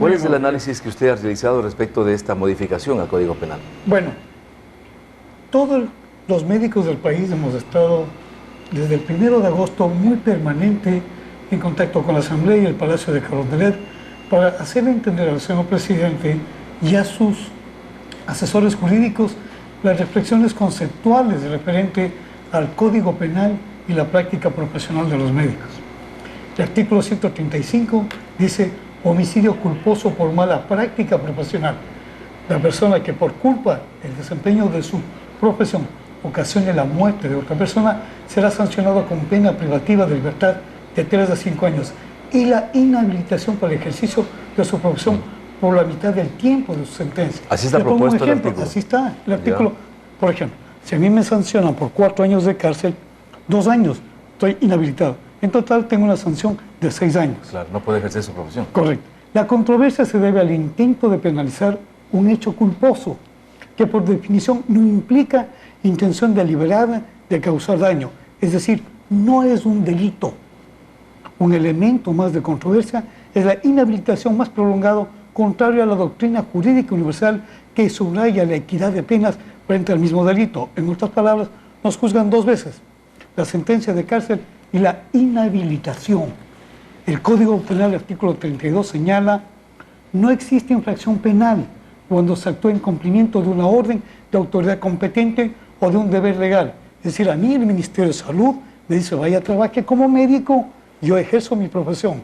¿Cuál es el análisis que usted ha realizado respecto de esta modificación al Código Penal? Bueno, todos los médicos del país hemos estado desde el 1 de agosto muy permanente en contacto con la Asamblea y el Palacio de Carondelet para hacerle entender al señor presidente y a sus asesores jurídicos las reflexiones conceptuales referente al Código Penal y la práctica profesional de los médicos. El artículo 135 dice: homicidio culposo por mala práctica profesional. La persona que por culpa del desempeño de su profesión ocasione la muerte de otra persona será sancionado con pena privativa de libertad de 3 a 5 años y la inhabilitación para el ejercicio de su profesión por la mitad del tiempo de su sentencia. Así está propuesto el artículo. Así está el artículo. Por ejemplo, si a mí me sancionan por 4 años de cárcel, 2 años estoy inhabilitado. En total tengo una sanción de 6 años. Claro, no puede ejercer su profesión. Correcto. La controversia se debe al intento de penalizar un hecho culposo, que por definición no implica intención deliberada de causar daño. Es decir, no es un delito. Un elemento más de controversia es la inhabilitación más prolongada, contrario a la doctrina jurídica universal que subraya la equidad de penas frente al mismo delito. En otras palabras, nos juzgan 2 veces: la sentencia de cárcel y la inhabilitación. El Código Penal, artículo 32, señala: no existe infracción penal cuando se actúa en cumplimiento de una orden de autoridad competente o de un deber legal. Es decir, a mí el Ministerio de Salud me dice: vaya, trabaje como médico, yo ejerzo mi profesión,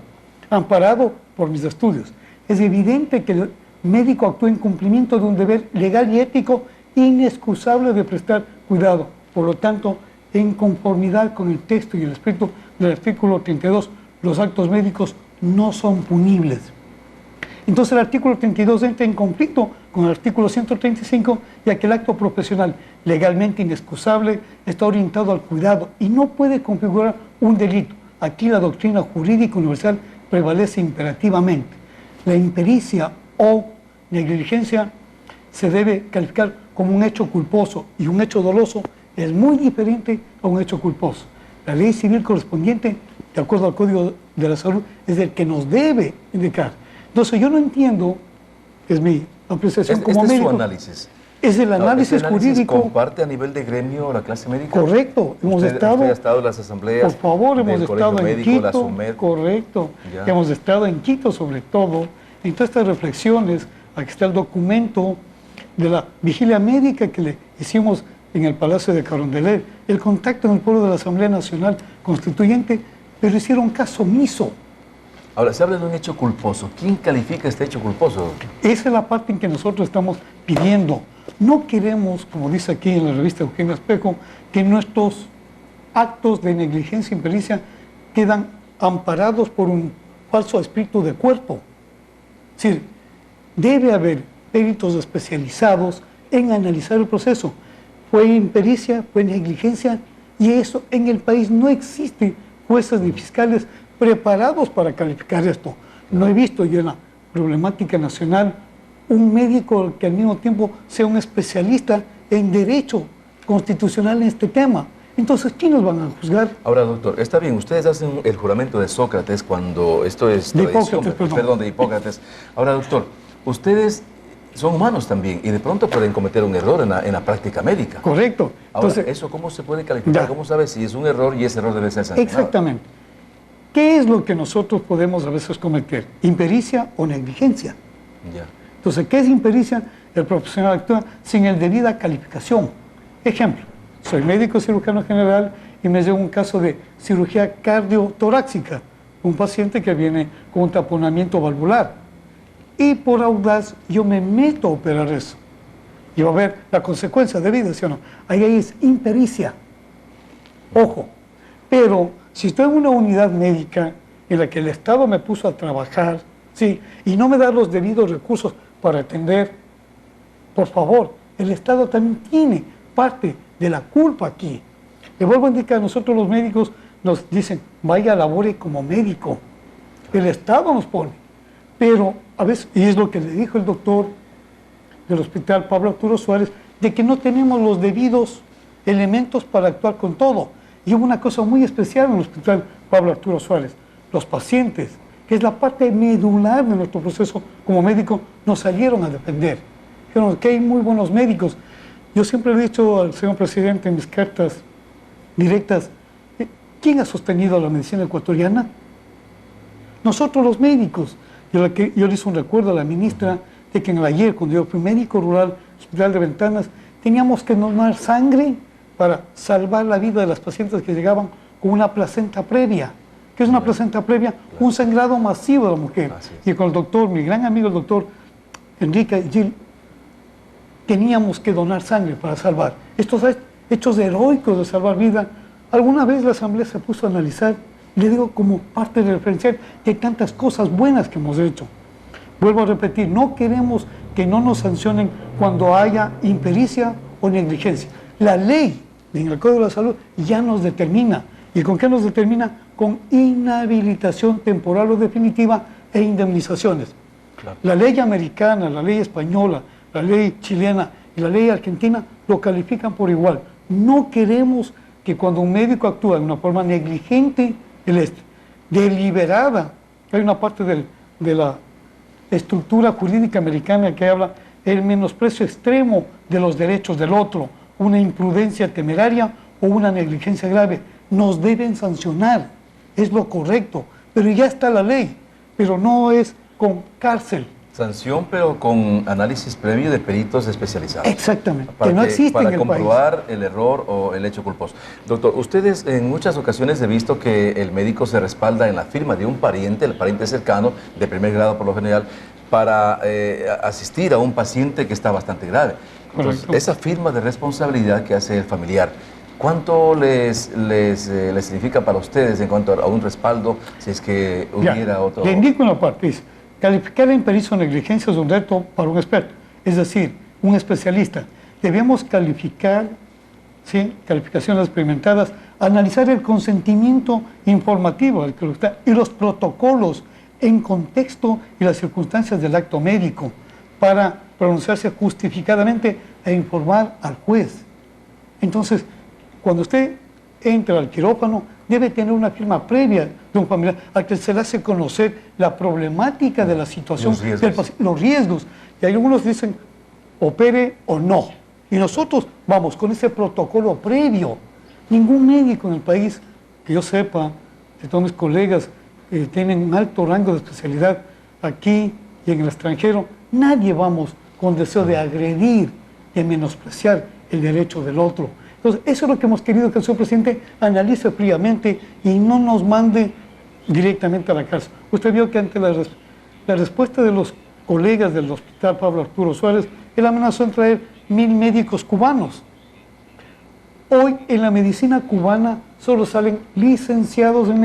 amparado por mis estudios. Es evidente que el médico actúa en cumplimiento de un deber legal y ético inexcusable de prestar cuidado. Por lo tanto, en conformidad con el texto y el espíritu del artículo 32, los actos médicos no son punibles. Entonces el artículo 32 entra en conflicto con el artículo 135, ya que el acto profesional legalmente inexcusable está orientado al cuidado y no puede configurar un delito. Aquí la doctrina jurídica universal prevalece imperativamente. La impericia o negligencia se debe calificar como un hecho culposo, y un hecho doloso es muy diferente a un hecho culposo. La ley civil correspondiente, de acuerdo al Código de la Salud, es el que nos debe indicar. Entonces yo no entiendo, es mi apreciación como médico. ¿Este es su análisis? Es el análisis jurídico. ¿Comparte a nivel de gremio la clase médica? Correcto. ¿Usted ha estado en las asambleas? Por favor, hemos estado en Quito. Correcto. Ya. Hemos estado en Quito sobre todo. En todas estas reflexiones, aquí está el documento de la vigilia médica que le hicimos en el Palacio de Carondelet, el contacto en el pueblo de la Asamblea Nacional Constituyente, pero hicieron caso omiso. Ahora, se habla de un hecho culposo. ¿Quién califica este hecho culposo? Esa es la parte en que nosotros estamos pidiendo. No queremos, como dice aquí en la revista Eugenio Espejo, que nuestros actos de negligencia e impericia quedan amparados por un falso espíritu de cuerpo. Es decir, debe haber peritos especializados en analizar el proceso. Fue impericia, fue negligencia, y eso en el país no existe jueces ni fiscales preparados para calificar esto. No he visto yo en la problemática nacional un médico que al mismo tiempo sea un especialista en derecho constitucional en este tema. Entonces, ¿quiénes van a juzgar? Ahora, doctor, está bien, ustedes hacen el juramento de Sócrates cuando esto es de tradición, Hipócrates, perdón, de Hipócrates. Ahora, doctor, ustedes son humanos también y de pronto pueden cometer un error en la práctica médica. Correcto. Ahora, Entonces, ¿eso cómo se puede calificar? Ya. ¿Cómo sabe si es un error y ese error debe ser sancionado? Exactamente. ¿Qué es lo que nosotros podemos a veces cometer? ¿Impericia o negligencia? Ya. Entonces, ¿qué es impericia? El profesional actúa sin el debida calificación. Ejemplo, soy médico cirujano general y me llega un caso de cirugía cardiotorácica, un paciente que viene con un taponamiento valvular. Y por audaz yo me meto a operar eso. Y va a ver la consecuencia debida, ¿sí o no? Ahí es impericia. Ojo, pero si estoy en una unidad médica en la que el Estado me puso a trabajar, ¿sí?, y no me da los debidos recursos para atender, por favor, el Estado también tiene parte de la culpa aquí. Le vuelvo a indicar, nosotros los médicos nos dicen: vaya, labore como médico. El Estado nos pone. Pero a veces, y es lo que le dijo el doctor del hospital Pablo Arturo Suárez, de que no tenemos los debidos elementos para actuar con todo. Y hubo una cosa muy especial en el hospital Pablo Arturo Suárez: los pacientes que es la parte medular de nuestro proceso como médico, nos salieron a defender. Dijeron que hay muy buenos médicos. Yo siempre he dicho al señor presidente en mis cartas directas, ¿quién ha sostenido la medicina ecuatoriana? Nosotros los médicos. Yo le hice un recuerdo a la ministra de que en el ayer, cuando yo fui médico rural, Hospital de Ventanas, teníamos que donar sangre para salvar la vida de las pacientes que llegaban con una placenta previa. ¿Qué es una placenta previa? Un sangrado masivo de la mujer. Y con el doctor, mi gran amigo el doctor Enrique Gil, teníamos que donar sangre para salvar. Estos hechos heroicos de salvar vida, alguna vez la Asamblea se puso a analizar, le digo como parte del referencial de tantas cosas buenas que hemos hecho. Vuelvo a repetir, no queremos que no nos sancionen cuando haya impericia o negligencia. La ley en el Código de la Salud ya nos determina. ¿Y con qué nos determina? Con inhabilitación temporal o definitiva e indemnizaciones. Claro. La ley americana, la ley española, la ley chilena y la ley argentina lo califican por igual. No queremos que cuando un médico actúa de una forma negligente, deliberada, hay una parte de la estructura jurídica americana que habla del menosprecio extremo de los derechos del otro, una imprudencia temeraria o una negligencia grave. Nos deben sancionar, es lo correcto, pero ya está la ley, pero no es con cárcel. Sanción, pero con análisis previo de peritos especializados. Exactamente, que no existe en el país. Para comprobar el error o el hecho culposo. Doctor, ustedes en muchas ocasiones he visto que el médico se respalda en la firma de un pariente, el pariente cercano, de primer grado por lo general, para asistir a un paciente que está bastante grave. Entonces, esa firma de responsabilidad que hace el familiar, ¿cuánto les significa para ustedes en cuanto a un respaldo si es que hubiera otro? Le indico una parte, dice, calificar la impericia o negligencia es un reto para un experto, es decir, un especialista. Debemos calificar, ¿sí?, calificaciones experimentadas, analizar el consentimiento informativo del que está y los protocolos en contexto y las circunstancias del acto médico para pronunciarse justificadamente e informar al juez. Entonces, cuando usted entra al quirófano, debe tener una firma previa de un familiar al que se le hace conocer la problemática de la situación, los riesgos. Y algunos dicen, opere o no. Y nosotros vamos con ese protocolo previo. Ningún médico en el país, que yo sepa, de todos mis colegas que tienen un alto rango de especialidad aquí y en el extranjero, nadie vamos con deseo de agredir, de menospreciar el derecho del otro. Entonces, eso es lo que hemos querido que el señor presidente analice fríamente y no nos mande directamente a la cárcel. Usted vio que ante la respuesta de los colegas del Hospital Pablo Arturo Suárez, él amenazó en traer 1000 médicos cubanos. Hoy en la medicina cubana solo salen licenciados en